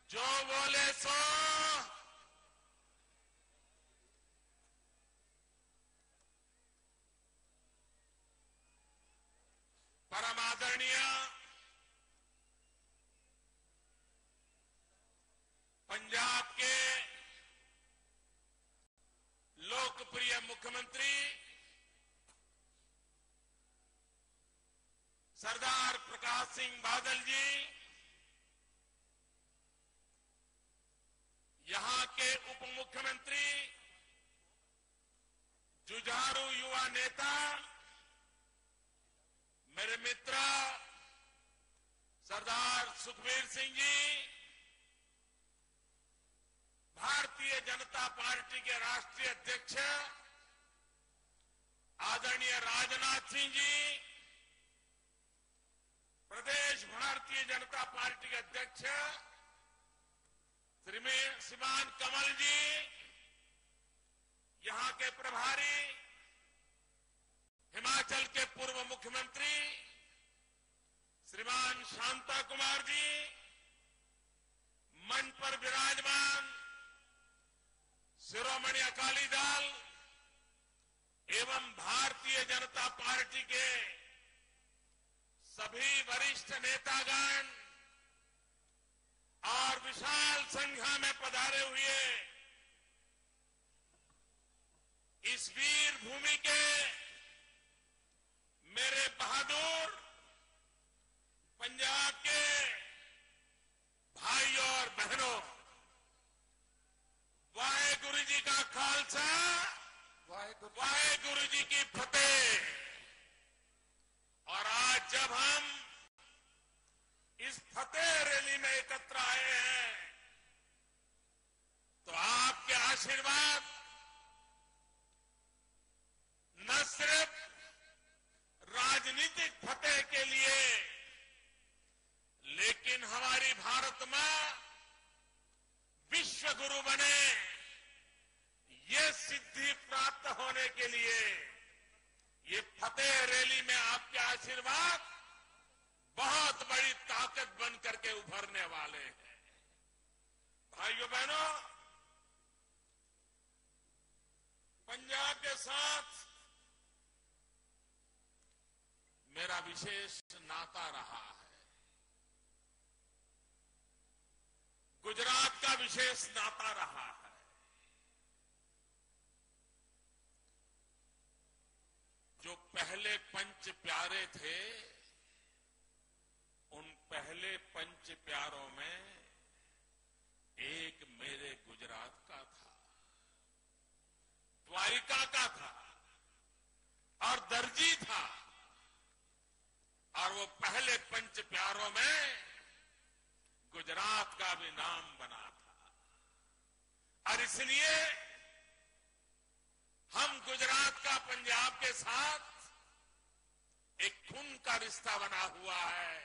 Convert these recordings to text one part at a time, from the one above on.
जो बोले सो परम आदरणीय पंजाब के लोकप्रिय मुख्यमंत्री सरदार प्रकाश सिंह बादल जी, यहां के उप मुख्यमंत्री, जुझारू युवा नेता, मेरे मित्र सरदार सुखबीर सिंह जी, भारतीय जनता पार्टी के राष्ट्रीय अध्यक्ष आदरणीय राजनाथ सिंह जी, प्रदेश भारतीय जनता पार्टी के अध्यक्ष श्रीमान कमल जी, यहां के प्रभारी हिमाचल के पूर्व मुख्यमंत्री श्रीमान शांता कुमार जी, मंच पर विराजमान शिरोमणि अकाली दल एवं भारतीय जनता पार्टी के सभी वरिष्ठ नेतागण और विशाल संख्या में पधारे हुए इस वीर भूमि के मेरे बहादुर पंजाब के भाइयों और बहनों, वाहेगुरु जी का खालसा, वाहेगुरु जी की फतेह। और आज जब हम इस फतेह रैली में एकत्र आए हैं तो आपके आशीर्वाद न सिर्फ राजनीतिक फतेह के लिए, लेकिन हमारी भारत मां विश्व गुरु बने, ये सिद्धि प्राप्त होने के लिए ये फतेह रैली में आपके आशीर्वाद बहुत बड़ी ताकत बन करके उभरने वाले हैं। भाइयों बहनों, पंजाब के साथ मेरा विशेष नाता रहा है, गुजरात का विशेष नाता रहा है। जो पहले पंच प्यारे थे, उन पहले पंच प्यारों में एक मेरे गुजरात का था, द्वारिका का था और दर्जी था। और वो पहले पंच प्यारों में गुजरात का भी नाम बना था। और इसलिए हम गुजरात का पंजाब के साथ एक खून का रिश्ता बना हुआ है,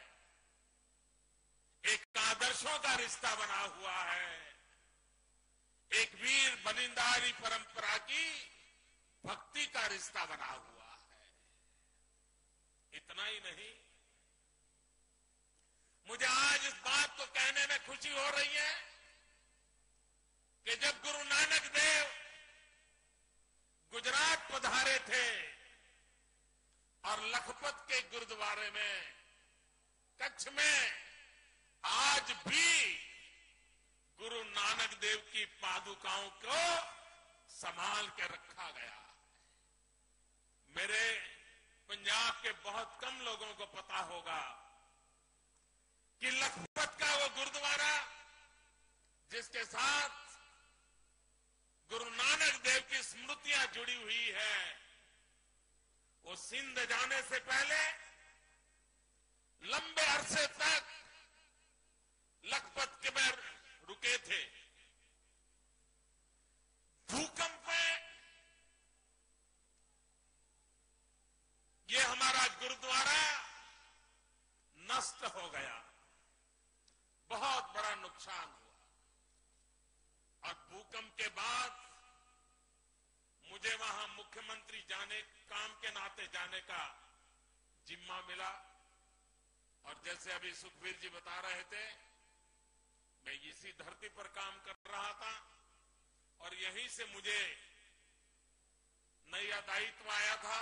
एक आदर्शों का रिश्ता बना हुआ है, एक वीर बलिदानी परंपरा की भक्ति का रिश्ता बना हुआ है। इतना ही नहीं, मुझे आज इस बात को कहने में खुशी हो रही है कि जब गुरु नानक देव गुजरात पधारे थे और लखपत के गुरुद्वारे में, कच्छ में आज भी गुरु नानक देव की पादुकाओं को संभाल के रखा गया। मेरे पंजाब के बहुत कम लोगों को पता होगा कि लखपत का वो गुरुद्वारा जिसके साथ गुरु नानक देव की स्मृतियां जुड़ी हुई है, वो सिंध जाने से पहले लंबे अरसे तक लखपत के में रुके थे। भूकंप में ये हमारा गुरुद्वारा नष्ट हो गया, बहुत बड़ा नुकसान हुआ। और भूकंप के बाद मुझे वहां मुख्यमंत्री काम के नाते जाने का जिम्मा मिला। और जैसे अभी सुखबीर जी बता रहे थे, मैं इसी इसी धरती पर काम कर रहा था और यहीं से मुझे नया दायित्व आया था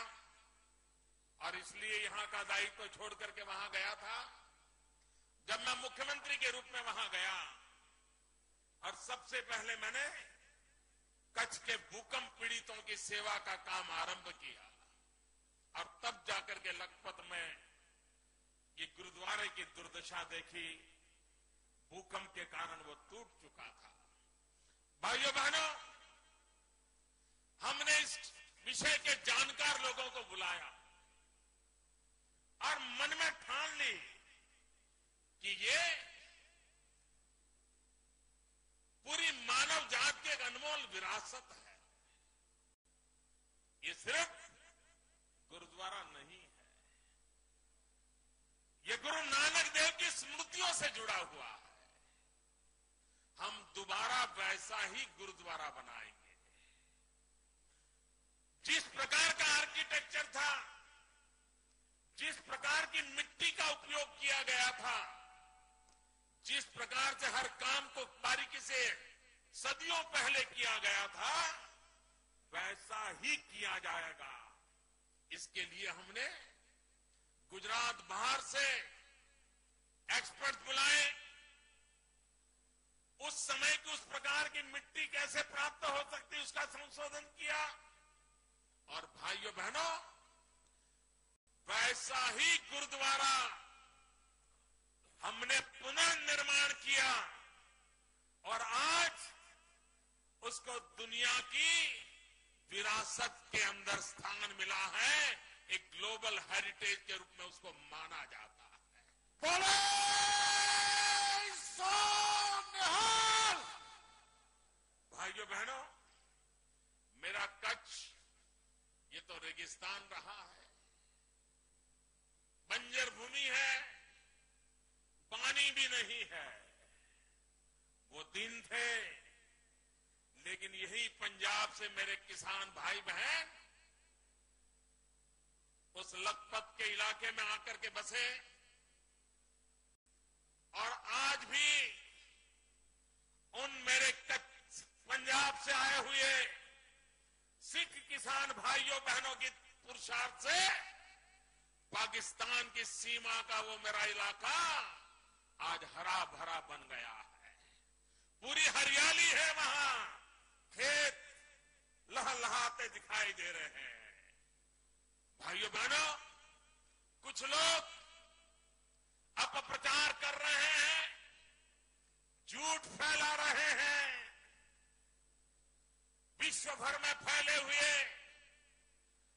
और इसलिए यहां का दायित्व छोड़ करके वहां गया था। जब मैं मुख्यमंत्री के रूप में वहां गया और सबसे पहले मैंने कच्छ के भूकंप पीड़ितों की सेवा का काम आरंभ किया और तब जाकर के लखपत में ये गुरुद्वारे की दुर्दशा देखी। भूकंप के कारण वो टूट चुका था। भाइयों बहनों, हमने इस विषय के जानकार लोगों को बुलाया और मन में ठान ली कि ये पूरी मानव जात की एक अनमोल विरासत है। ये सिर्फ गुरुद्वारा नहीं है, ये गुरु नानक देव की स्मृतियों से जुड़ा हुआ है। हम दोबारा वैसा ही गुरुद्वारा बनाएंगे। जिस प्रकार का आर्किटेक्चर था, जिस प्रकार की मिट्टी का उपयोग किया गया था, जिस प्रकार से हर काम को बारीकी से सदियों पहले किया गया था, वैसा ही किया जाएगा। इसके लिए हमने गुजरात बाहर से एक्सपर्ट बुलाए। उस समय की उस प्रकार की मिट्टी कैसे प्राप्त हो सकती है, उसका संशोधन किया और भाइयों बहनों, वैसा ही गुरुद्वारा हमने पुनर्निर्माण किया और आज उसको दुनिया की विरासत के अंदर स्थान मिला है। एक ग्लोबल हेरिटेज के रूप में उसको माना जाता है। बोले सो निहाल। भाइयों बहनों, मेरा कच्छ ये तो रेगिस्तान रहा है, बंजर भूमि है, पानी भी नहीं है। वो दिन थे, लेकिन यही पंजाब से मेरे किसान भाई बहन उस लखपत के इलाके में आकर के बसे और आज भी उन मेरे पंजाब से आए हुए सिख किसान भाइयों बहनों की पुरुषार्थ से पाकिस्तान की सीमा का वो मेरा इलाका आज हरा भरा बन गया है। पूरी हरियाली है, वहां खेत लहलहाते दिखाई दे रहे हैं। भाइयों बहनों, कुछ लोग अपप्रचार कर रहे हैं, झूठ फैला रहे हैं, विश्व भर में फैले हुए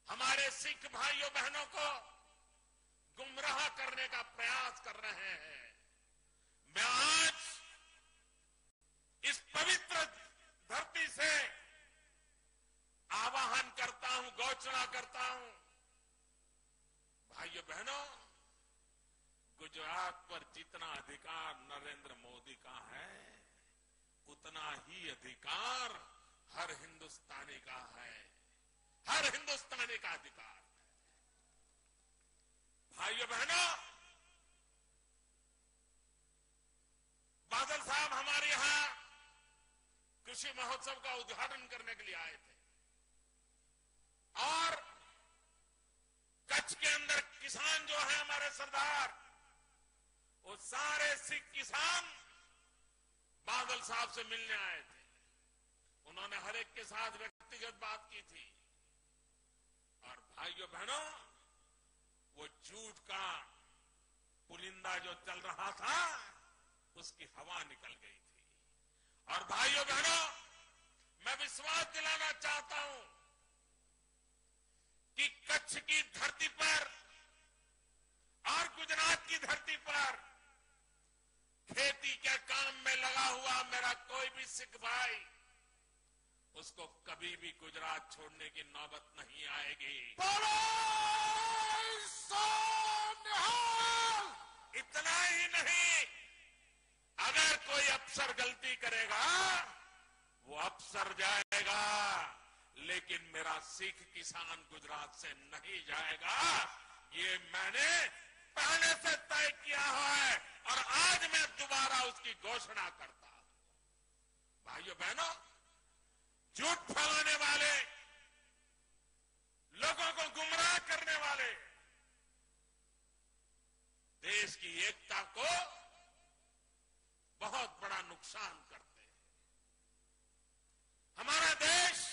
हमारे सिख भाइयों बहनों को गुमराह करने का प्रयास कर रहे हैं। मैं आज इस पवित्र धरती से आवाहन करता हूं, घोषणा करता हूं, भाइयों बहनों, गुजरात पर जितना अधिकार नरेंद्र मोदी का है, उतना ही अधिकार हर हिंदुस्तानी का है। हर हिंदुस्तानी का अधिकार है। भाइयों बहनों, बादल साहब हमारे यहां कृषि महोत्सव का उद्घाटन करने के लिए आए थे और कच्छ के अंदर किसान जो है हमारे सरदार, वो सारे सिख किसान बादल साहब से मिलने आए थे। उन्होंने हर एक के साथ व्यक्तिगत बात की थी और भाइयों बहनों, वो झूठ का पुलिंदा जो चल रहा था, उसकी हवा निकल गई थी। और भाइयों बहनों, मैं विश्वास दिलाना चाहता हूं कि कच्छ की धरती पर और गुजरात की धरती पर खेती के काम में लगा हुआ मेरा कोई भी सिख भाई, उसको कभी भी गुजरात छोड़ने की नौबत नहीं आएगी। इतना ही नहीं, अगर कोई अफसर गलती करेगा वो अफसर जाएगा, लेकिन मेरा सिख किसान गुजरात से नहीं जाएगा। ये मैंने पहले से तय किया है और आज मैं दोबारा उसकी घोषणा करता हूं। भाइयों बहनों, झूठ फैलाने वाले, लोगों को गुमराह करने वाले देश की एकता को बहुत बड़ा नुकसान करते हैं। हमारा देश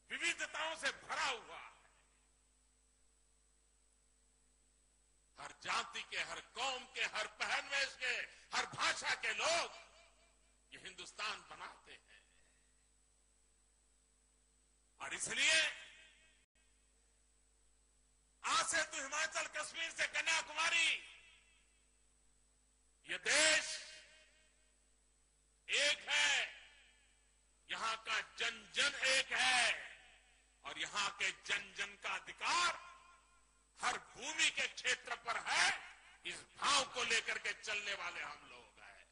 विविधताओं से भरा हुआ है। हर जाति के, हर कौम के, हर पहनवेश के, हर भाषा के लोग ये हिंदुस्तान बनाते हैं। और इसलिए आज से तो हिमाचल, कश्मीर से कन्याकुमारी, ये देश एक है। यहां का जन जन एक है और यहां के जन जन का अधिकार हर भूमि के क्षेत्र पर है। इस भाव को लेकर के चलने वाले हम लोग हैं।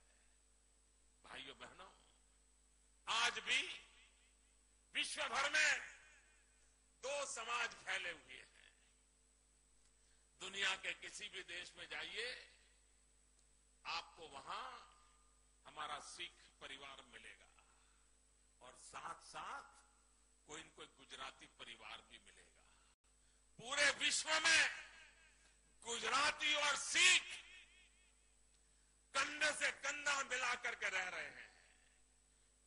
भाइयों बहनों, आज भी विश्व भर में दो समाज फैले हुए हैं। दुनिया के किसी भी देश में जाइए, आपको वहां हमारा सिख परिवार मिलेगा और साथ साथ कोई न कोई गुजराती परिवार भी मिलेगा। पूरे विश्व में गुजराती और सिख कंधे से कंधा मिलाकर के रह रहे हैं।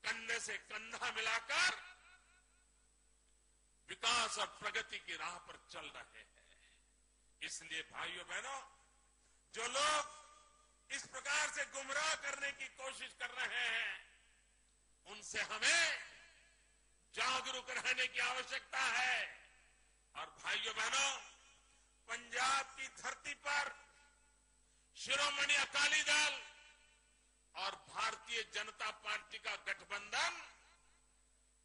कंधे से कंधा मिलाकर विकास और प्रगति की राह पर चल रहे हैं। इसलिए भाइयों बहनों, जो लोग इस प्रकार से गुमराह करने की कोशिश कर रहे हैं, उनसे हमें जागरूक रहने की आवश्यकता है। और भाइयों बहनों, पंजाब की धरती पर शिरोमणि अकाली दल और भारतीय जनता पार्टी का गठबंधन,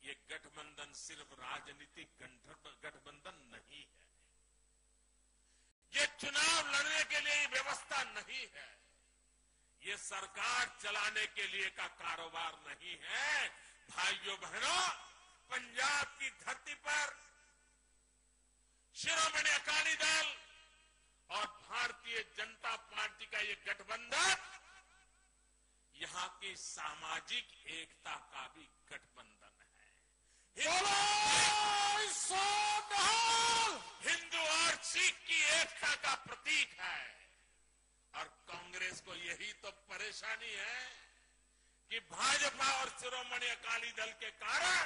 ये गठबंधन सिर्फ राजनीतिक गठबंधन नहीं है। ये चुनाव लड़ने के लिए व्यवस्था नहीं है। ये सरकार चलाने के लिए का कारोबार नहीं है। भाइयों बहनों, पंजाब की धरती पर शिरोमणि अकाली दल और भारतीय जनता पार्टी का ये गठबंधन यहां की सामाजिक एकता का भी गठबंधन है। हिंदू और सिख की एकता का प्रतीक है। और कांग्रेस को यही तो परेशानी है कि भाजपा और शिरोमणि अकाली दल के कारण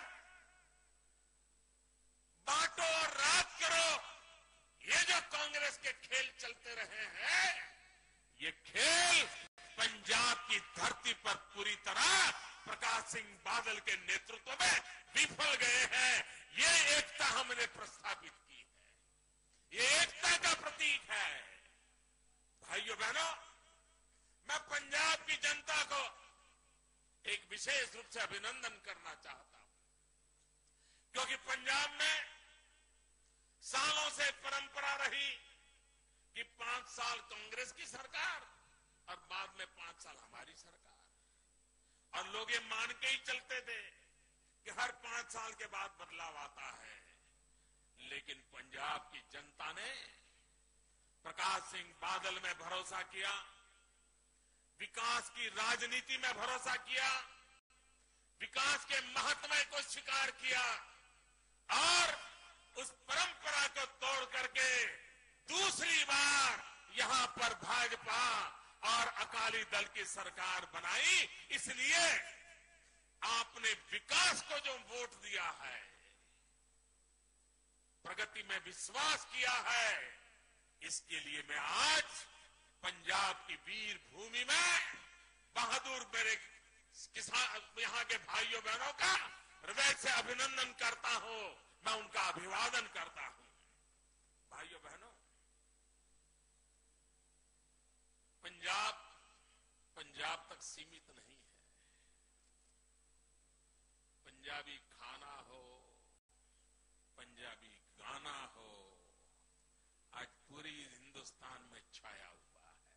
बांटो और राज करो, ये जो कांग्रेस के खेल चलते रहे हैं, ये खेल पंजाब की धरती पर पूरी तरह प्रकाश सिंह बादल के नेतृत्व में विफल गए हैं। ये एकता हमने प्रस्थापित की है। ये एकता का प्रतीक है। भाइयों बहनों, मैं पंजाब की जनता को एक विशेष रूप से अभिनंदन करना चाहता हूं, क्योंकि पंजाब में सालों से परंपरा रही कि 5 साल कांग्रेस की सरकार और बाद में 5 साल हमारी सरकार। और लोग ये मान के ही चलते थे कि हर 5 साल के बाद बदलाव आता है। लेकिन पंजाब की जनता ने प्रकाश सिंह बादल में भरोसा किया, विकास की राजनीति में भरोसा किया, विकास के महात्म्य को स्वीकार किया और उस परंपरा को तोड़ करके दूसरी बार यहां पर भाजपा और अकाली दल की सरकार बनाई। इसलिए आपने विकास को जो वोट दिया है, प्रगति में विश्वास किया है, इसके लिए मैं आज पंजाब की वीर भूमि में बहादुर मेरे किसान यहां के भाइयों बहनों का हृदय से अभिनंदन करता हूं, मैं उनका अभिवादन करता हूं। भाइयों बहनों, पंजाब तक सीमित नहीं है। पंजाबी खाना हो, पंजाबी गाना हो, आज पूरी हिंदुस्तान में छाया हुआ है।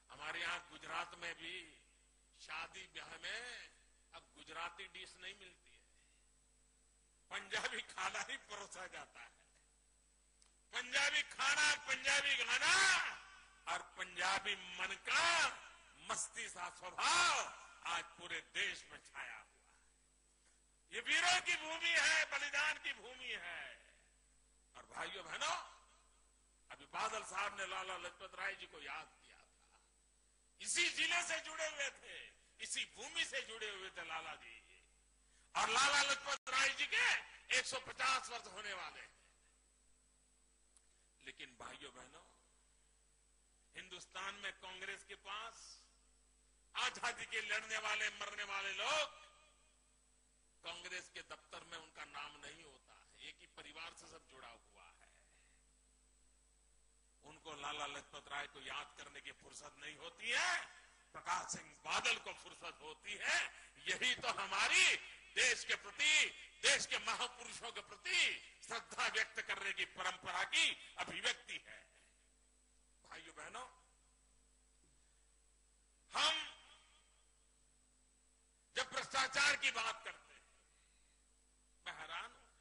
हमारे यहां गुजरात में भी शादी ब्याह में अब गुजराती डिश नहीं मिलती है, पंजाबी खाना ही परोसा जाता है। पंजाबी खाना, पंजाबी गाना और पंजाबी मन का मस्ती सा स्वभाव आज पूरे देश में छाया हुआ है। ये वीरों की भूमि है, बलिदान की भूमि है। और भाइयों बहनों, अभी बादल साहब ने लाला लजपत राय जी को याद किया था। इसी जिले से जुड़े हुए थे, इसी भूमि से जुड़े हुए थे लाला जी। और लाला लजपत राय जी के 150 वर्ष होने वाले हैं। लेकिन भाइयों बहनों, हिंदुस्तान में कांग्रेस के पास आजादी के लड़ने वाले मरने वाले लोग, कांग्रेस के दफ्तर में उनका नाम नहीं होता है। एक ही परिवार से सब जुड़ा हुआ है। उनको लाला लजपत राय को याद करने की फुर्सत नहीं होती है, प्रकाश सिंह बादल को फुर्सत होती है। यही तो हमारी देश के प्रति, देश के महापुरुषों के प्रति श्रद्धा व्यक्त करने की परंपरा की अभिव्यक्ति है। भाइयों बहनों, हम जब भ्रष्टाचार की बात करते हैं, मैं हैरान हूं,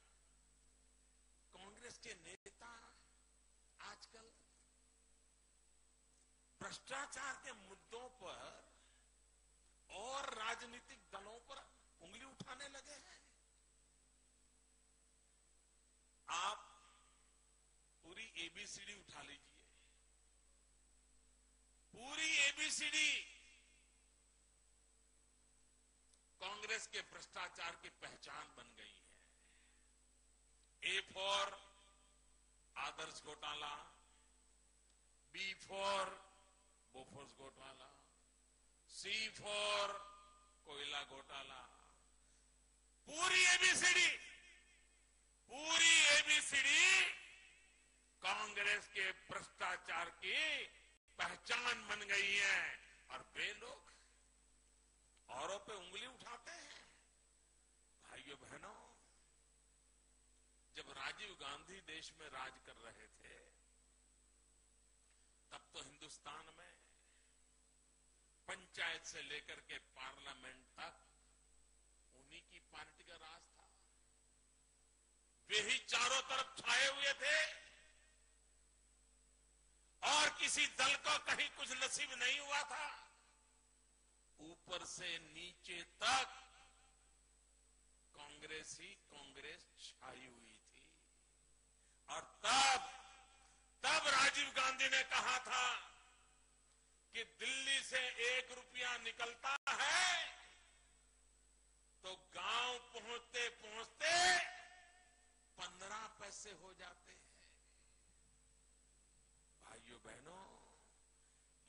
कांग्रेस के नेता आजकल भ्रष्टाचार के मुद्दों पर और राजनीतिक दलों पर उंगली उठाने लगे हैं। आप पूरी एबीसीडी उठा लीजिए, पूरी एबीसीडी कांग्रेस के भ्रष्टाचार की पहचान बन गई है। ए फॉर आदर्श घोटाला, बी फॉर बोफोर्स घोटाला, सी फॉर कोयला घोटाला। पूरी एबीसीडी कांग्रेस के भ्रष्टाचार की पहचान बन गई है। और वे लोग औरों पे उंगली उठाते हैं। भाइयों बहनों, जब राजीव गांधी देश में राज कर रहे थे, तब तो हिंदुस्तान में पंचायत से लेकर के पार्लियामेंट तक उन्हीं की पार्टी का राज था। वे ही चारों तरफ छाए हुए थे और किसी दल को कहीं कुछ नसीब नहीं हुआ था। ऊपर से नीचे तक कांग्रेस ही कांग्रेस छाई हुई थी। और तब राजीव गांधी ने कहा था कि दिल्ली से 1 रुपया निकलता है तो गांव पहुंचते पहुंचते 15 पैसे हो जाते हैं। भाइयों बहनों,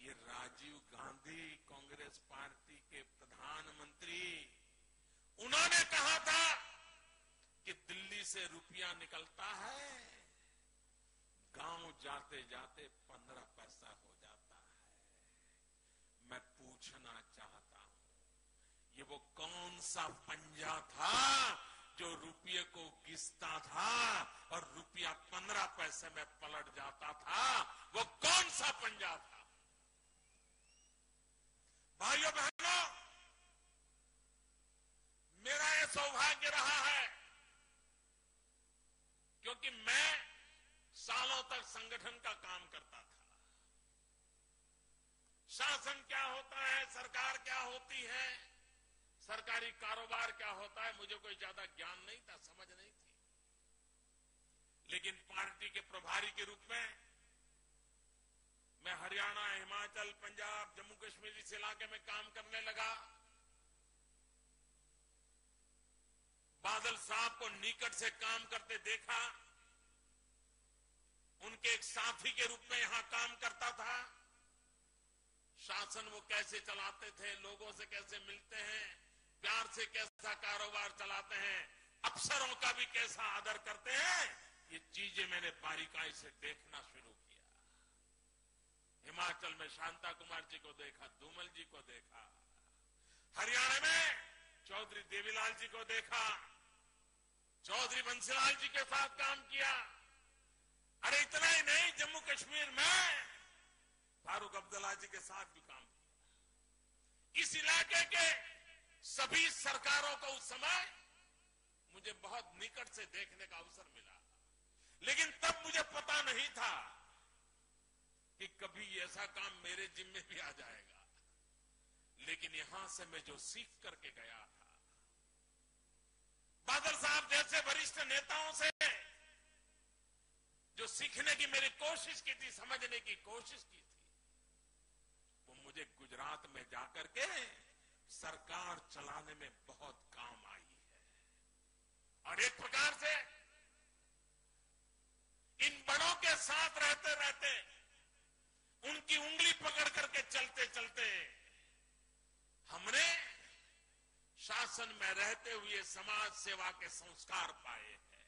ये राजीव गांधी कांग्रेस पार्टी के प्रधानमंत्री, उन्होंने कहा था कि दिल्ली से रुपया निकलता है, गांव जाते जाते 15 पैसा हो जाता है। मैं पूछना चाहता हूं, ये वो कौन सा पंजा था जो रुपये को घिसता था और रुपया 15 पैसे में पलट जाता था? वो कौन सा पंजा था? भाइयों बहनों, मेरा यह सौभाग्य रहा है क्योंकि मैं सालों तक संगठन का काम करता था। शासन क्या होता है, सरकार क्या होती है, सरकारी कारोबार क्या होता है, मुझे कोई ज्यादा ज्ञान नहीं था, समझ नहीं थी। लेकिन पार्टी के प्रभारी के रूप में मैं हरियाणा, हिमाचल, पंजाब, जम्मू कश्मीर इस इलाके में काम करने लगा। बादल साहब को निकट से काम करते देखा, उनके एक साथी के रूप में यहां काम करता था। शासन वो कैसे चलाते थे, लोगों से कैसे मिलते हैं, प्यार से कैसा कारोबार चलाते हैं, अफसरों का भी कैसा आदर करते हैं, ये चीजें मैंने बारीकाई से देखना शुरू किया। हिमाचल में शांता कुमार जी को देखा, धूमल जी को देखा, हरियाणा में चौधरी देवीलाल जी को देखा, चौधरी बंसीलाल जी के साथ काम किया। अरे इतना ही नहीं, जम्मू कश्मीर में फारूक अब्दुल्ला जी के साथ भी काम किया। इस इलाके के सभी सरकारों को उस समय मुझे बहुत निकट से देखने का अवसर मिला। लेकिन तब मुझे पता नहीं था कि कभी ऐसा काम मेरे जिम्मे भी आ जाएगा। लेकिन यहां से मैं जो सीख करके गया था, बादल साहब जैसे वरिष्ठ नेताओं से जो सीखने की मेरी कोशिश की थी, समझने की कोशिश की थी, वो मुझे गुजरात में जाकर के सरकार चलाने में बहुत काम आई है। और एक प्रकार से इन बड़ों के साथ रहते रहते, उनकी उंगली पकड़ करके चलते चलते हमने शासन में रहते हुए समाज सेवा के संस्कार पाए हैं।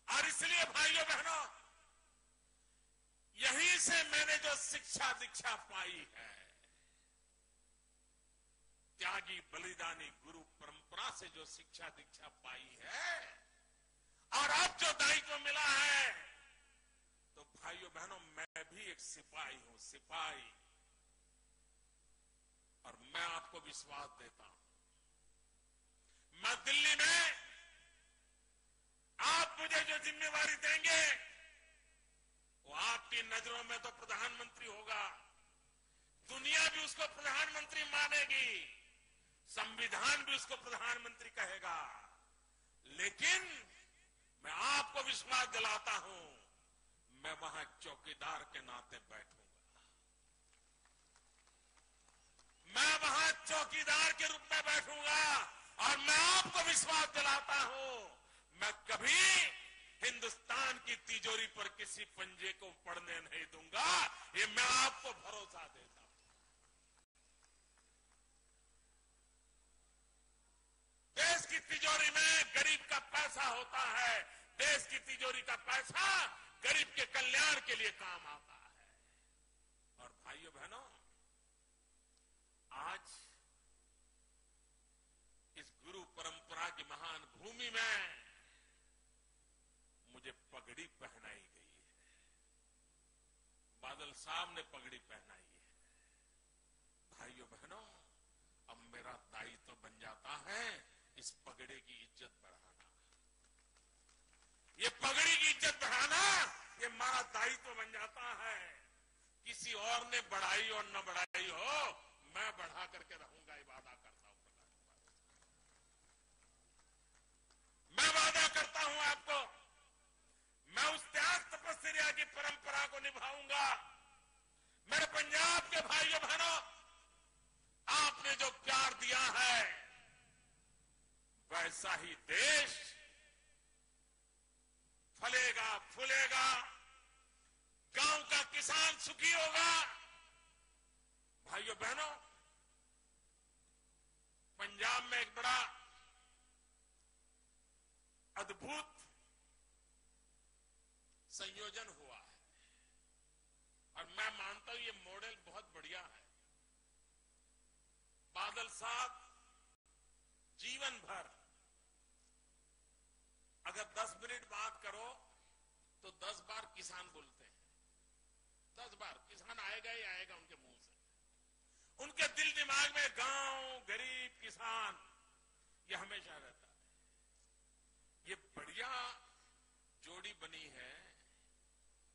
और इसलिए भाइयों बहनों, यहीं से मैंने जो शिक्षा दीक्षा पाई है, त्यागी बलिदानी गुरु परंपरा से जो शिक्षा दीक्षा पाई है, और अब जो दायित्व मिला है, तो भाइयों बहनों मैं भी एक सिपाही हूं, सिपाही। और मैं आपको विश्वास देता हूं, मैं दिल्ली में आप मुझे जो जिम्मेवारी देंगे, वो आपकी नजरों में तो प्रधानमंत्री होगा, दुनिया भी उसको प्रधानमंत्री मानेगी, संविधान भी उसको प्रधानमंत्री कहेगा, लेकिन मैं आपको विश्वास दिलाता हूं, मैं वहां चौकीदार के नाते बैठूंगा। मैं वहां चौकीदार के रूप में बैठूंगा। और मैं आपको विश्वास दिलाता हूं, मैं कभी हिंदुस्तान की तिजोरी पर किसी पंजे को पड़ने नहीं दूंगा। ये मैं आपको भरोसा देता हूं। देश की तिजोरी में गरीब का पैसा होता है, देश की तिजोरी का पैसा गरीब के कल्याण के लिए काम आता है। और भाइयों बहनों, आज इस गुरु परंपरा की महान भूमि में मुझे पगड़ी पहनाई गई है, बादल साहब ने पगड़ी पहनाई है। भाइयों बहनों, अब मेरा दायित्व बन जाता है इस पगड़ी की इज्जत बढ़ाना। ये पगड़ी की इज्जत बढ़ाना, ये हमारा दायित्व बन जाता है। किसी और ने बढ़ाई और न बढ़ाई हो, मैं बढ़ा करके रहूंगा, ये वादा करता हूं। मैं वादा करता हूं आपको, मैं उस त्याग तपस्या की परंपरा को निभाऊंगा। मेरे पंजाब के भाइयों बहनों, आपने जो प्यार दिया है, वैसा ही देश फलेगा फूलेगा, गांव का किसान सुखी होगा। भाइयों बहनों, पंजाब में एक बड़ा अद्भुत संयोजन हुआ है, और मैं मानता हूं ये मॉडल बहुत बढ़िया है। बादल साहब जीवन भर अगर 10 मिनट बात करो तो 10 बार किसान बोलते हैं। 10 बार किसान आएगा ही आएगा उनके मुंह से। उनके दिल दिमाग में गांव, गरीब, किसान, ये हमेशा रहता है। ये बढ़िया जोड़ी बनी है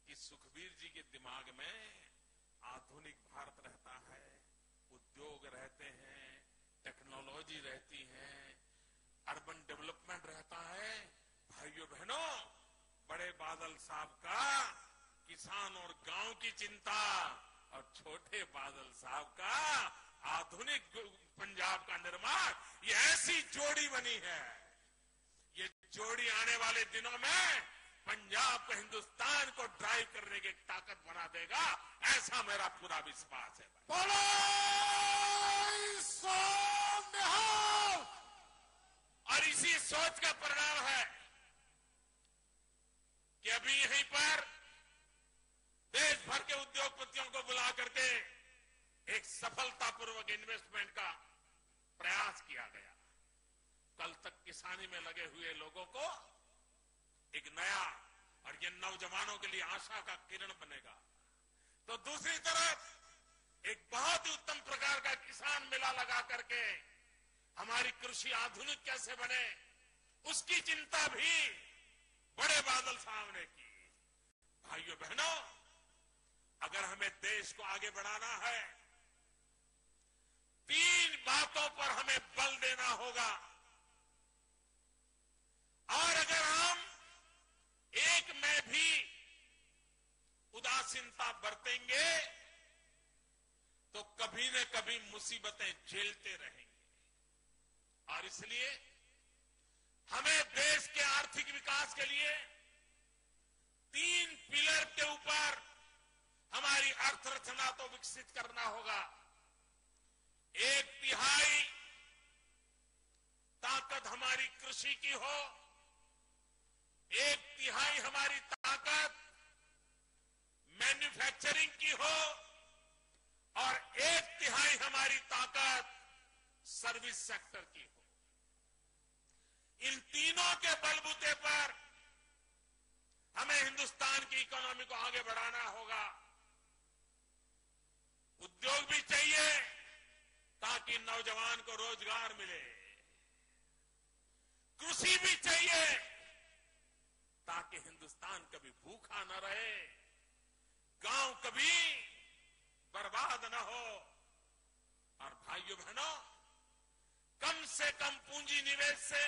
कि सुखबीर जी के दिमाग में आधुनिक भारत रहता है, उद्योग रहते हैं, टेक्नोलॉजी रहती है, अर्बन डेवलपमेंट रहता है। भाइयों बहनों, बड़े बादल साहब का किसान और गांव की चिंता, और छोटे बादल साहब का आधुनिक पंजाब का निर्माण, ये ऐसी जोड़ी बनी है। ये जोड़ी आने वाले दिनों में पंजाब को, हिंदुस्तान को ड्राइव करने की ताकत बना देगा, ऐसा मेरा पूरा विश्वास है। और इसी सोच का परिणाम है कि अभी यहीं पर देश भर के उद्योगपतियों को बुला करके एक सफलतापूर्वक इन्वेस्टमेंट का प्रयास किया गया। कल तक किसानी में लगे हुए लोगों को एक नया, और ये नौजवानों के लिए आशा का किरण बनेगा। तो दूसरी तरफ एक बहुत ही उत्तम प्रकार का किसान मेला लगा करके हमारी कृषि आधुनिक कैसे बने, उसकी चिंता भी बड़े बादल साहब ने की। भाइयों बहनों, अगर हमें देश को आगे बढ़ाना है तीन बातों पर हमें बल देना होगा और अगर हम एक में भी उदासीनता बरतेंगे तो कभी न कभी मुसीबतें झेलते रहेंगे। और इसलिए हमें देश के आर्थिक विकास के लिए तीन पिलर के ऊपर हमारी अर्थव्यवस्था तो विकसित करना होगा। 1/3 ताकत हमारी कृषि की हो, 1/3 हमारी ताकत मैन्युफैक्चरिंग की हो और 1/3 हमारी ताकत सर्विस सेक्टर की हो। इन तीनों के बलबूते पर हमें हिंदुस्तान की इकोनॉमी को आगे बढ़ाना होगा। उद्योग भी चाहिए ताकि नौजवान को रोजगार मिले, कृषि भी चाहिए ताकि हिंदुस्तान कभी भूखा न रहे, गांव कभी बर्बाद न हो। और भाइयों बहनों, कम से कम पूंजी निवेश से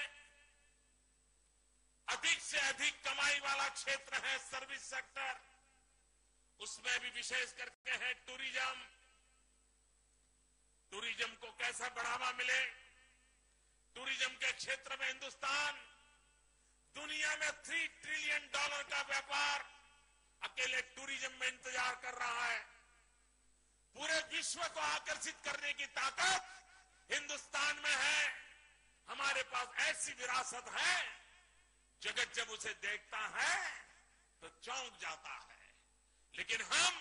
अधिक कमाई वाला क्षेत्र है सर्विस सेक्टर। उसमें भी विशेष करके है टूरिज्म। टूरिज्म को कैसा बढ़ावा मिले। टूरिज्म के क्षेत्र में हिंदुस्तान दुनिया में $3 ट्रिलियन का व्यापार अकेले टूरिज्म में इंतजार कर रहा है। पूरे विश्व को आकर्षित करने की ताकत हिंदुस्तान में है। हमारे पास ऐसी विरासत है, जगत जब उसे देखता है तो चौंक जाता है, लेकिन हम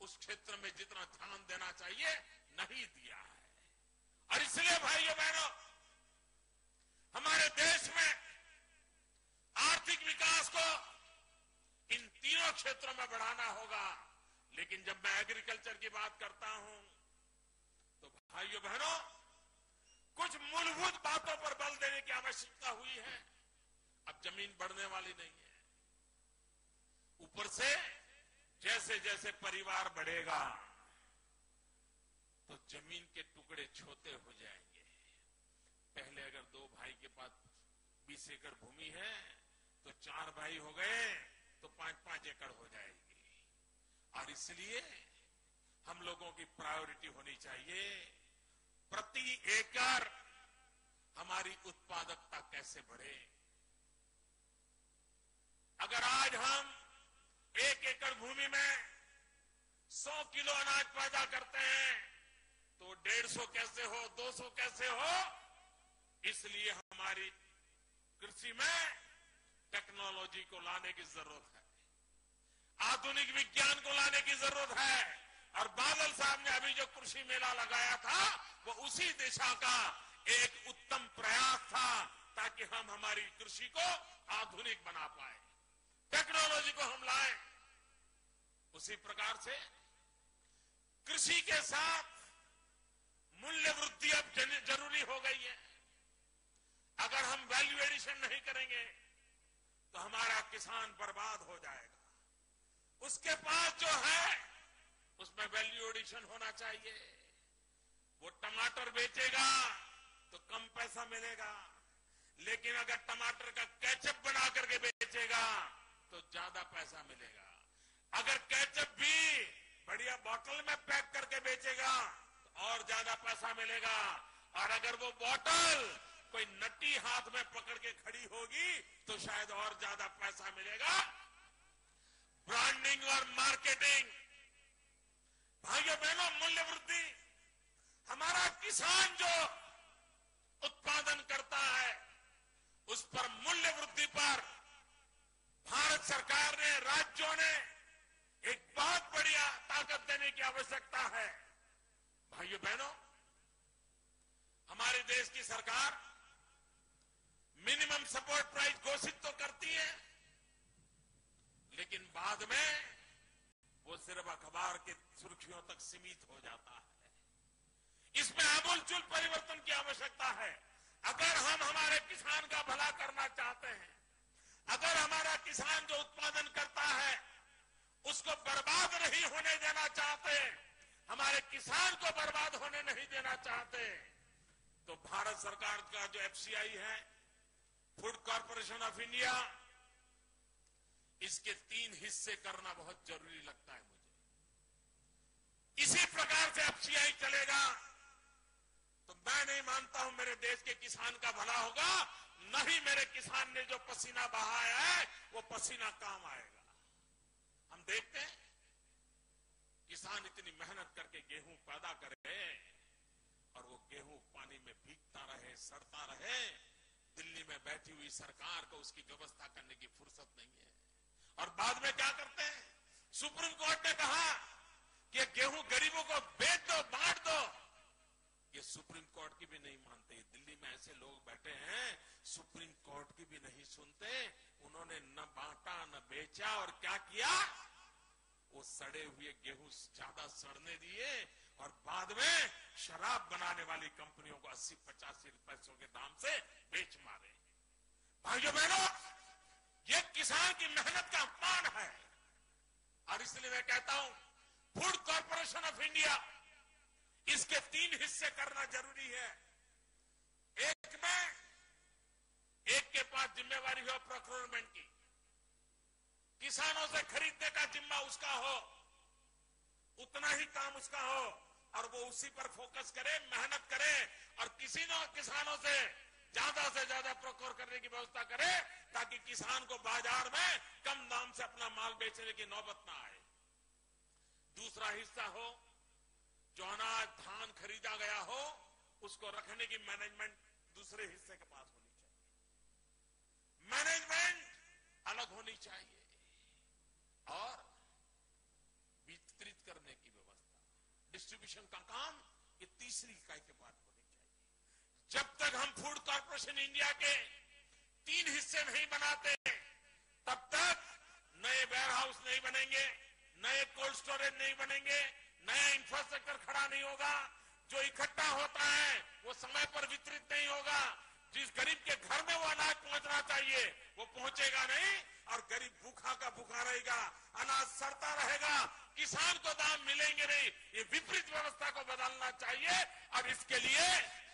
उस क्षेत्र में जितना ध्यान देना चाहिए नहीं दिया है। और इसलिए भाइयों बहनों, हमारे देश में आर्थिक विकास को इन तीनों क्षेत्रों में बढ़ाना होगा। लेकिन जब मैं एग्रीकल्चर की बात करता हूं तो भाइयों बहनों, कुछ मूलभूत बातों पर बल देने की आवश्यकता हुई है। अब जमीन बढ़ने वाली नहीं है। ऊपर से जैसे जैसे परिवार बढ़ेगा तो जमीन के टुकड़े छोटे हो जाएंगे। पहले अगर 2 भाई के पास 20 एकड़ भूमि है तो 4 भाई हो गए तो 5-5 एकड़ हो जाएगी। और इसलिए हम लोगों की प्रायोरिटी होनी चाहिए प्रति एकड़ हमारी उत्पादकता कैसे बढ़े। अगर आज हम 1 एकड़ भूमि में 100 किलो अनाज पैदा करते हैं तो 150 कैसे हो, 200 कैसे हो। इसलिए हमारी कृषि में टेक्नोलॉजी को लाने की जरूरत है, आधुनिक विज्ञान को लाने की जरूरत है। और बादल साहब ने अभी जो कृषि मेला लगाया था वो उसी दिशा का एक उत्तम प्रयास था, ताकि हम हमारी कृषि को आधुनिक बना पाए, टेक्नोलॉजी को हम लाएं। उसी प्रकार से कृषि के साथ मूल्य वृद्धि अब जरूरी हो गई है। अगर हम वैल्यू एडिशन नहीं करेंगे तो हमारा किसान बर्बाद हो जाएगा। उसके पास जो है उसमें वैल्यू एडिशन होना चाहिए। वो टमाटर बेचेगा तो कम पैसा मिलेगा, लेकिन अगर टमाटर का केचप बना करके बेचेगा तो ज्यादा पैसा मिलेगा। अगर केचप भी बढ़िया बोतल में पैक करके बेचेगा तो और ज्यादा पैसा मिलेगा। और अगर वो बोतल कोई नट्टी हाथ में पकड़ के खड़ी होगी तो शायद और ज्यादा पैसा मिलेगा। ब्रांडिंग और मार्केटिंग, भाइयों बहनों, मूल्य वृद्धि, हमारा किसान जो उत्पादन करता है उस पर मूल्य वृद्धि पर भारत सरकार ने, राज्यों ने एक बहुत बढ़िया ताकत देने की आवश्यकता है। भाइयों बहनों, हमारे देश की सरकार मिनिमम सपोर्ट प्राइस घोषित तो करती है, लेकिन बाद में वो सिर्फ अखबार की सुर्खियों तक सीमित हो जाता है। इसमें आमूलचूल परिवर्तन की आवश्यकता है। अगर हम हमारे किसान का भला करना चाहते हैं, अगर हमारा किसान जो उत्पादन करता है उसको बर्बाद नहीं होने देना चाहते, हमारे किसान को बर्बाद होने नहीं देना चाहते, तो भारत सरकार का जो एफसीआई है, फूड कॉरपोरेशन ऑफ इंडिया, इसके 3 हिस्से करना बहुत जरूरी लगता है मुझे। इसी प्रकार से एफसीआई चलेगा तो मैं नहीं मानता हूं मेरे देश के किसान का भला होगा, न ही मेरे किसान ने जो पसीना बहाया है वो पसीना काम आएगा। हम देखते हैं किसान इतनी मेहनत करके गेहूं पैदा करे और वो गेहूं पानी में भीगता रहे, सड़ता रहे, दिल्ली में बैठी हुई सरकार को उसकी व्यवस्था करने की फुर्सत नहीं है। और बाद में क्या करते हैं, सुप्रीम कोर्ट ने कहा कि गेहूं गरीबों को बेच दो, बांट दो, ये सुप्रीम कोर्ट की भी नहीं मानते। दिल्ली में ऐसे लोग बैठे हैं, सुप्रीम कोर्ट की भी नहीं सुनते। उन्होंने न बांटा न बेचा, और क्या किया, वो सड़े हुए गेहूं ज्यादा सड़ने दिए और बाद में शराब बनाने वाली कंपनियों को 80-85 पैसों के दाम से बेच मारे। भाइयों बहनों, ये किसान की मेहनत का अपमान है। और इसलिए मैं कहता हूं फूड कॉरपोरेशन ऑफ इंडिया, इसके 3 हिस्से करना जरूरी है। एक में एक के पास जिम्मेवारी हो प्रोक्योरमेंट की, किसानों से खरीदने का जिम्मा उसका हो, उतना ही काम उसका हो और वो उसी पर फोकस करे, मेहनत करे और किसानों से ज्यादा प्रोक्योर करने की व्यवस्था करे, ताकि किसान को बाजार में कम दाम से अपना माल बेचने की नौबत ना आए। दूसरा हिस्सा हो, जो अनाज धान खरीदा गया हो, उसको रखने की मैनेजमेंट दूसरे हिस्से के पास होनी चाहिए। मैनेजमेंट अलग होनी चाहिए और वितरित करने की व्यवस्था, डिस्ट्रीब्यूशन का काम ये तीसरी इकाई के बाद होनी चाहिए। जब तक हम फूड कॉरपोरेशन इंडिया के 3 हिस्से नहीं बनाते, तब तक नए वेयर हाउस नहीं बनेंगे, नए कोल्ड स्टोरेज नहीं बनेंगे, नया इंफ्रास्ट्रक्चर खड़ा नहीं होगा, जो इकट्ठा होता है वो समय पर वितरित नहीं होगा, जिस गरीब के घर में वो अनाज पहुंचना चाहिए वो पहुंचेगा नहीं और गरीब भूखा का भूखा रहेगा, अनाज सड़ता रहेगा, किसान को दाम मिलेंगे नहीं। ये विपरीत व्यवस्था को बदलना चाहिए और इसके लिए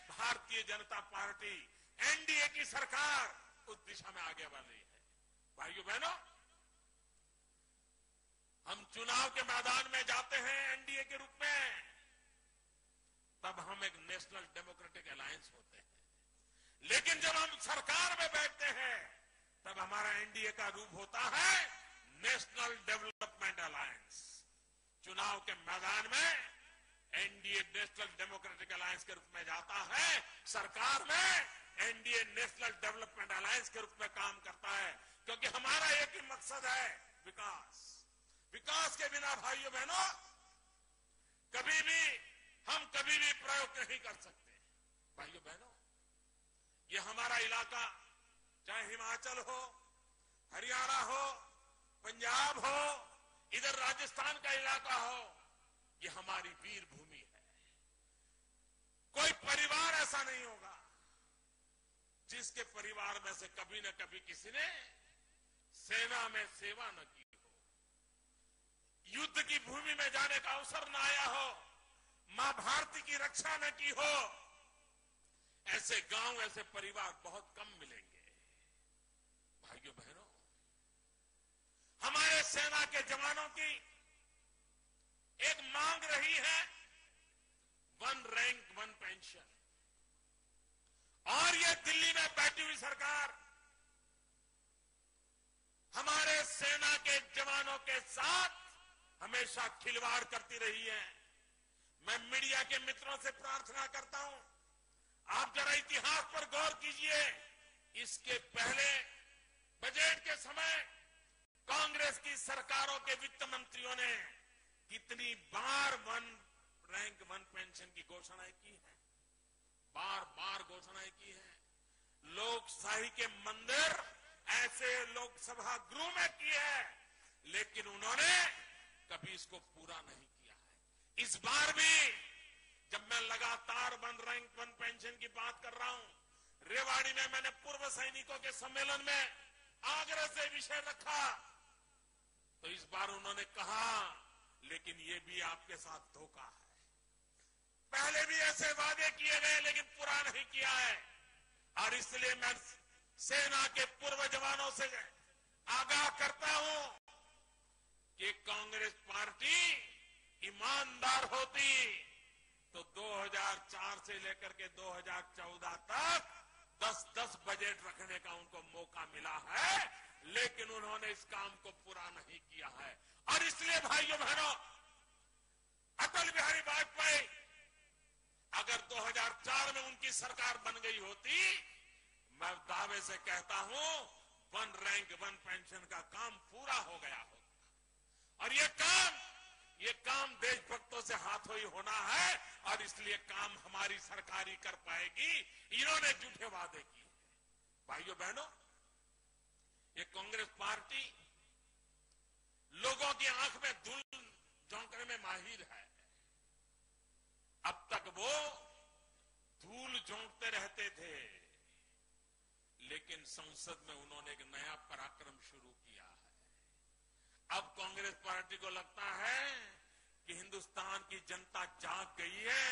भारतीय जनता पार्टी एनडीए की सरकार उस दिशा में आगे बढ़ रही है। भाइयों बहनों, हम चुनाव के मैदान में जाते हैं एनडीए के रूप में, तब हम एक नेशनल डेमोक्रेटिक अलायंस होते हैं, लेकिन जब हम सरकार में बैठते हैं तब हमारा एनडीए का रूप होता है नेशनल डेवलपमेंट अलायंस। चुनाव के मैदान में एनडीए नेशनल डेमोक्रेटिक अलायंस के रूप में जाता है, सरकार में एनडीए नेशनल डेवलपमेंट अलायंस के रूप में काम करता है, क्योंकि हमारा एक ही मकसद है, विकास। विकास के बिना भाइयों बहनों हम कभी भी प्रयोग नहीं कर सकते। भाइयों बहनों, ये हमारा इलाका, चाहे हिमाचल हो, हरियाणा हो, पंजाब हो, इधर राजस्थान का इलाका हो, ये हमारी वीर भूमि है। कोई परिवार ऐसा नहीं होगा जिसके परिवार में से कभी न कभी किसी ने सेना में सेवा न की हो, युद्ध की भूमि में जाने का अवसर न आया हो, मां भारती की रक्षा न की हो। ऐसे गांव, ऐसे परिवार बहुत कम मिलेंगे। भाइयों बहनों, हमारे सेना के जवानों की एक मांग रही है 1 रैंक 1 पेंशन, और ये दिल्ली में बैठी हुई सरकार हमारे सेना के जवानों के साथ हमेशा खिलवाड़ करती रही है। मैं मीडिया के मित्रों से प्रार्थना करता हूं, आप जरा इतिहास पर गौर कीजिए। इसके पहले बजट के समय कांग्रेस की सरकारों के वित्त मंत्रियों ने कितनी बार 1 रैंक 1 पेंशन की घोषणाएं की है, बार बार घोषणाएं की है। लोकशाही के मंदिर ऐसे लोकसभा गृह में की है, लेकिन उन्होंने कभी इसको पूरा नहीं किया है। इस बार भी जब मैं लगातार 1 रैंक 1 पेंशन की बात कर रहा हूं, रेवाड़ी में मैंने पूर्व सैनिकों के सम्मेलन में आग्रह से विषय रखा, तो इस बार उन्होंने कहा लेकिन ये भी आपके साथ धोखा है। पहले भी ऐसे वादे किए गए लेकिन पूरा नहीं किया है। और इसलिए मैं सेना के पूर्व जवानों से आगाह करता हूं कि कांग्रेस पार्टी ईमानदार होती तो 2004 से लेकर के 2014 तक 10-10 बजट रखने का उनको मौका मिला है, लेकिन उन्होंने इस काम को पूरा नहीं किया है। और इसलिए भाइयों बहनों, अटल बिहारी वाजपेयी अगर 2004 में उनकी सरकार बन गई होती, मैं दावे से कहता हूं 1 रैंक 1 पेंशन का काम पूरा हो गया होता। और ये काम देशभक्तों से हाथों ही होना है, और इसलिए काम हमारी सरकार ही कर पाएगी। इन्होंने झूठे वादे किए। भाइयों बहनों, ये कांग्रेस पार्टी लोगों की आंख में धूल झोंकने में माहिर है। अब तक वो धूल झोंकते रहते थे, लेकिन संसद में उन्होंने एक नया पराक्रम शुरू किया है। अब कांग्रेस पार्टी को लगता है कि हिंदुस्तान की जनता जाग गई है,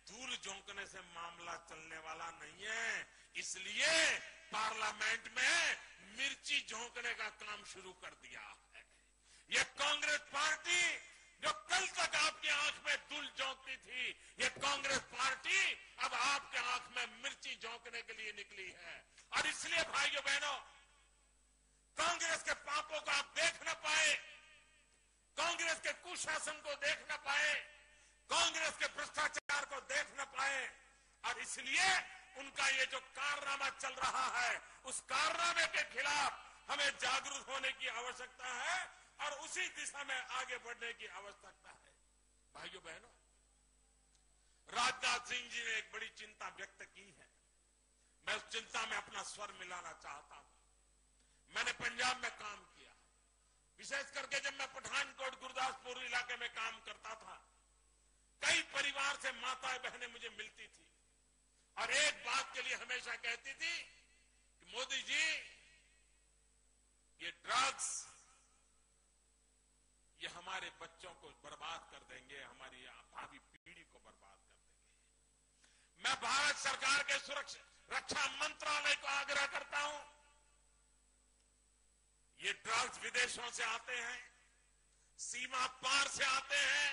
धूल झोंकने से मामला चलने वाला नहीं है। इसलिए पार्लियामेंट में मिर्ची झोंकने का काम शुरू कर दिया है। ये कांग्रेस पार्टी जो कल तक आपकी आंख में धूल झोंकती थी, ये कांग्रेस पार्टी अब आपके आंख में मिर्ची झोंकने के लिए निकली है। और इसलिए भाइयों बहनों, कांग्रेस के पापों को आप देख न पाए, कांग्रेस के कुशासन को देख न पाए, कांग्रेस के भ्रष्टाचार को देख न पाए, और इसलिए उनका ये जो कारनामा चल रहा है, उस कारनामे के खिलाफ हमें जागरूक होने की आवश्यकता है और उसी दिशा में आगे बढ़ने की आवश्यकता है। भाइयों बहनों, राजनाथ सिंह जी ने एक बड़ी चिंता व्यक्त की है। मैं उस चिंता में अपना स्वर मिलाना चाहता हूं। मैंने पंजाब में काम किया, विशेष करके जब मैं पठानकोट गुरदासपुर इलाके में काम करता था, कई परिवार से माताएं बहनें मुझे मिलती थी और एक बात के लिए हमेशा कहती थी कि मोदी जी, ये ड्रग्स ये हमारे बच्चों को बर्बाद कर देंगे, हमारी भावी पीढ़ी को बर्बाद कर देंगे। मैं भारत सरकार के रक्षा मंत्रालय को आग्रह करता हूं, ये ड्रग्स विदेशों से आते हैं, सीमा पार से आते हैं,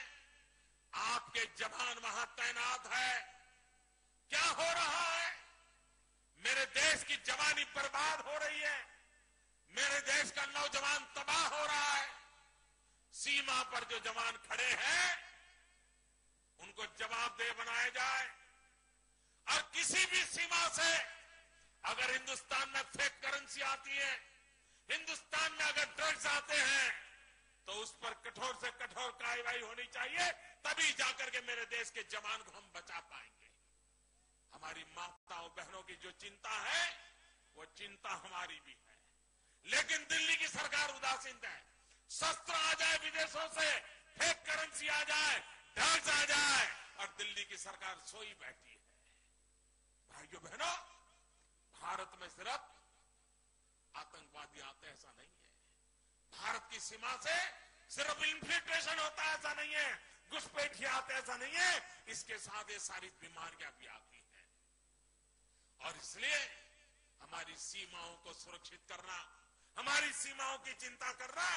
आपके जवान वहां तैनात है, क्या हो रहा है? मेरे देश की जवानी बर्बाद हो रही है, मेरे देश का नौजवान तबाह हो रहा है। सीमा पर जो जवान खड़े हैं उनको जवाबदेह बनाया जाए, और किसी भी सीमा से अगर हिंदुस्तान में फेक करेंसी आती है, हिंदुस्तान में अगर ड्रग्स आते हैं, तो उस पर कठोर से कठोर कार्रवाई होनी चाहिए, तभी जाकर के मेरे देश के जवान को हम बचा पाएंगे। हमारी माताओं बहनों की जो चिंता है, वो चिंता हमारी भी है, लेकिन दिल्ली की सरकार उदासीन है। शस्त्र आ जाए विदेशों से, फेक करेंसी आ जाए, ड्रग्स आ जाए, और दिल्ली की सरकार सोई बैठी है। भाइयों बहनों, भारत में सिर्फ आतंकवादी आते ऐसा नहीं है, भारत की सीमा से सिर्फ इन्फिल्ट्रेशन होता है ऐसा नहीं है, घुसपैठिए आते ऐसा नहीं है, इसके साथ ये सारी बीमारियां भी आती हैं। और इसलिए हमारी सीमाओं को सुरक्षित करना, हमारी सीमाओं की चिंता करना,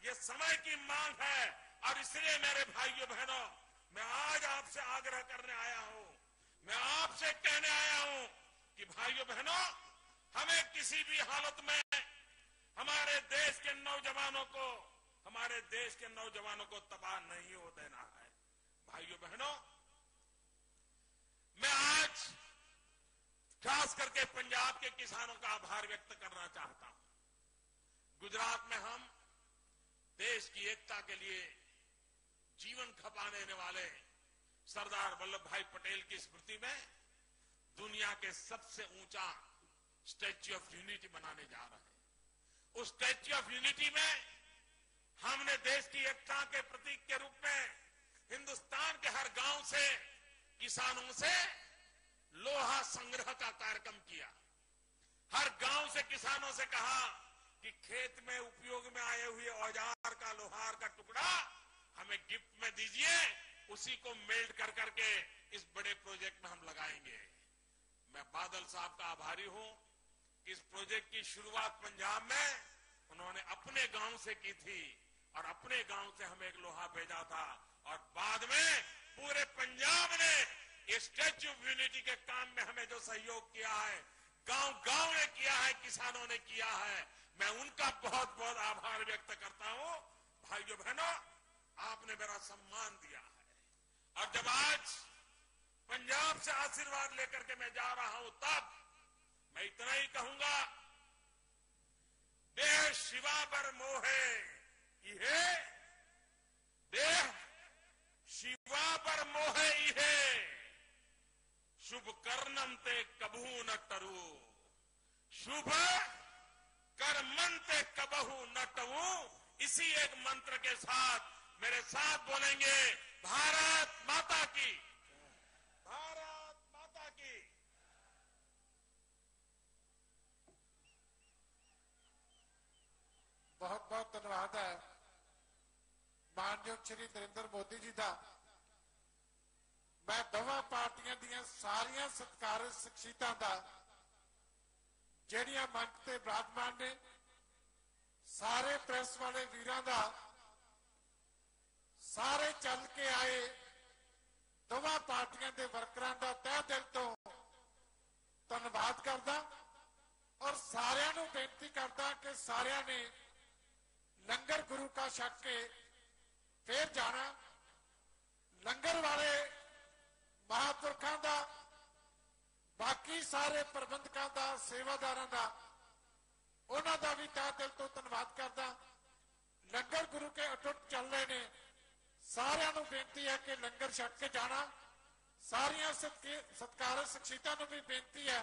ये समय की मांग है। और इसलिए मेरे भाइयों बहनों, मैं आज आपसे आग्रह करने आया हूं, मैं आपसे कहने आया हूं कि भाइयों बहनों, हमें किसी भी हालत में हमारे देश के नौजवानों को, हमारे देश के नौजवानों को तबाह नहीं हो देना है। भाइयों बहनों, मैं आज खास करके पंजाब के किसानों का आभार व्यक्त करना चाहता हूं। गुजरात में हम देश की एकता के लिए जीवन खपा देने वाले सरदार वल्लभ भाई पटेल की स्मृति में दुनिया के सबसे ऊंचा स्टैच्यू ऑफ यूनिटी बनाने जा रहे हैं। उस स्टैच्यू ऑफ यूनिटी में हमने देश की एकता के प्रतीक के रूप में हिंदुस्तान के हर गांव से किसानों से लोहा संग्रह का कार्यक्रम किया। हर गांव से किसानों से कहा कि खेत में उपयोग में आए हुए औजार का, लोहार का टुकड़ा हमें गिफ्ट में दीजिए, उसी को मेल्ट कर करके इस बड़े प्रोजेक्ट में हम लगाएंगे। मैं बादल साहब का आभारी हूं कि इस प्रोजेक्ट की शुरुआत पंजाब में उन्होंने अपने गांव से की थी और अपने गांव से हमें एक लोहा भेजा था और बाद में पूरे पंजाब ने इस स्टैच्यू ऑफ यूनिटी के काम में हमें जो सहयोग किया है, गांव-गांव ने किया है, किसानों ने किया है, मैं उनका बहुत बहुत आभार व्यक्त करता हूं। भाइयों बहनों, आपने मेरा सम्मान दिया है और जब आज पंजाब से आशीर्वाद लेकर के मैं जा रहा हूं तब मैं इतना ही कहूंगा, देह शिवा बर मोहे इहे, देह शिवा बर मोहे इहे, शुभ कर्णम ते कबहू न टरू, शुभ कर्मन ते कबहू न टरू। इसी एक मंत्र के साथ मेरे साथ बोलेंगे, भारत माता की, भारत माता की। बहुत बहुत धन्यवाद है मानयोग श्री नरेंद्र मोदी जी का। मैं दोवां पार्टियां दी सारियां सत्कारत शख्सियतां दा ਜਿਹੜੀਆਂ मंच ते विराजमान ने, सारे प्रेस वाले वीरां दा, सारे चल के आए दोवां पार्टियां दे वर्करां दा तहे दिल तो धन्यवाद करदा और सारियां नूं बेनती करदा कि सारियां ने लंगर गुरु का छक के फिर जाना। लंगर वाले महापुरखों का, बाकी सारे प्रबंधकों का, सेवादारों का, उन्हों का भी तहे दिल तो धन्यवाद करदा। लंगर गुरु के अटुट चल रहे ने, सारियां नूं बेनती है कि लंगर छक के जाना। सारियां सत्कारत शख्सियतां नूं भी बेनती है